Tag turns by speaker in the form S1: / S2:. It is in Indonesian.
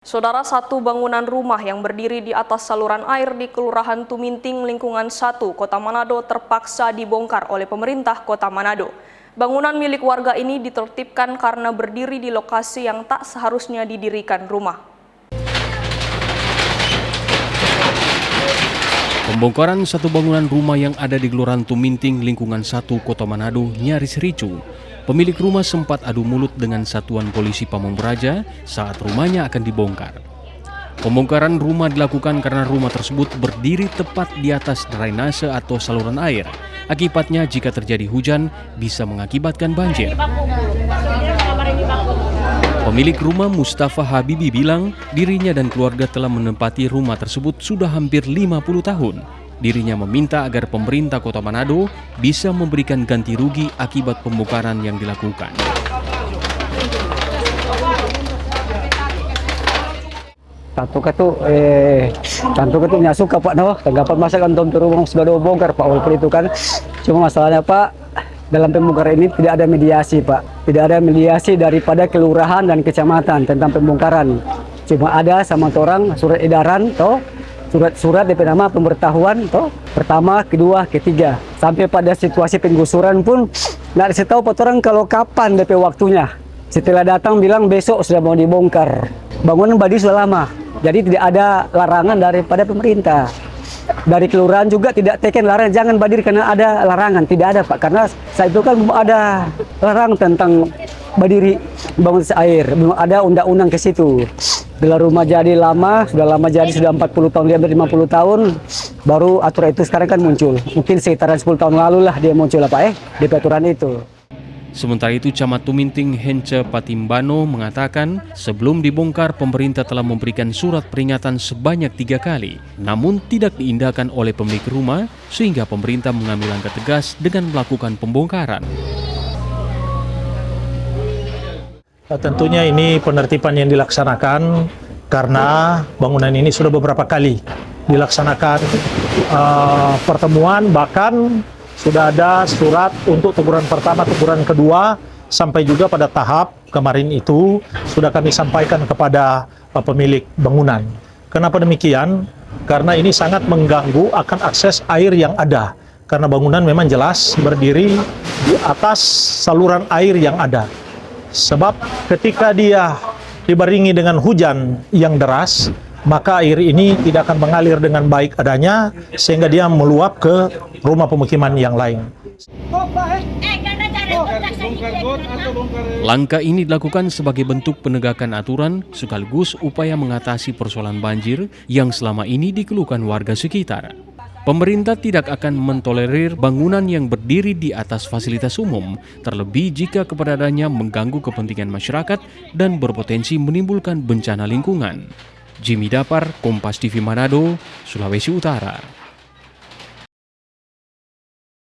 S1: Saudara, satu bangunan rumah yang berdiri di atas saluran air di Kelurahan Tuminting, Lingkungan 1, Kota Manado terpaksa dibongkar oleh pemerintah Kota Manado. Bangunan milik warga ini ditertibkan karena berdiri di lokasi yang tak seharusnya didirikan rumah.
S2: Pembongkaran satu bangunan rumah yang ada di Kelurahan Tuminting, Lingkungan 1, Kota Manado nyaris ricuh. Pemilik rumah sempat adu mulut dengan Satuan Polisi Pamong Praja saat rumahnya akan dibongkar. Pembongkaran rumah dilakukan karena rumah tersebut berdiri tepat di atas drainase atau saluran air. Akibatnya jika terjadi hujan bisa mengakibatkan banjir. Pemilik rumah Mustafa Habibi bilang dirinya dan keluarga telah menempati rumah tersebut sudah hampir 50 tahun. Dirinya meminta agar pemerintah Kota Manado bisa memberikan ganti rugi akibat pembongkaran yang dilakukan.
S3: Tanto katu nya suka Pak no, tanggapan masa kan tom rumah sudah dibongkar Pak, walaupun itu kan cuma masalahnya Pak, dalam pembongkaran ini tidak ada mediasi Pak, tidak ada mediasi daripada kelurahan dan kecamatan tentang pembongkaran, cuma ada sama orang surat edaran toh, surat DP nama pemberitahuan toh, pertama, kedua, ketiga, sampai pada situasi penggusuran pun nggak dikasih tahu Pak orang kalau kapan DP waktunya. Setelah datang bilang besok sudah mau dibongkar. Bangunan badi sudah lama, jadi tidak ada larangan daripada pemerintah. Dari kelurahan juga tidak teken larangan jangan badiri karena ada larangan, tidak ada Pak, karena saat itu kan belum ada larangan tentang badiri bangun air, belum ada undang-undang ke situ. Bila rumah jadi lama, sudah lama jadi sudah 40 tahun, dia 50 tahun, baru aturan itu sekarang kan muncul. Mungkin sekitaran 10 tahun lalu lah dia muncul di aturan itu.
S2: Sementara itu, Camat Tuminting Hence Patimbano mengatakan sebelum dibongkar pemerintah telah memberikan surat peringatan sebanyak 3 kali, namun tidak diindahkan oleh pemilik rumah sehingga pemerintah mengambil langkah tegas dengan melakukan pembongkaran.
S4: Tentunya ini penertiban yang dilaksanakan karena bangunan ini sudah beberapa kali dilaksanakan pertemuan, bahkan sudah ada surat untuk teguran pertama, teguran kedua, sampai juga pada tahap kemarin itu sudah kami sampaikan kepada pemilik bangunan. Kenapa demikian? Karena ini sangat mengganggu akan akses air yang ada. Karena bangunan memang jelas berdiri di atas saluran air yang ada. Sebab ketika dia dibarengi dengan hujan yang deras, maka air ini tidak akan mengalir dengan baik adanya, sehingga dia meluap ke rumah pemukiman yang lain.
S2: Langkah ini dilakukan sebagai bentuk penegakan aturan sekaligus upaya mengatasi persoalan banjir yang selama ini dikeluhkan warga sekitar. Pemerintah tidak akan mentolerir bangunan yang berdiri di atas fasilitas umum, terlebih jika keberadaannya mengganggu kepentingan masyarakat dan berpotensi menimbulkan bencana lingkungan. Jimmy Dapar, Kompas TV Manado, Sulawesi Utara.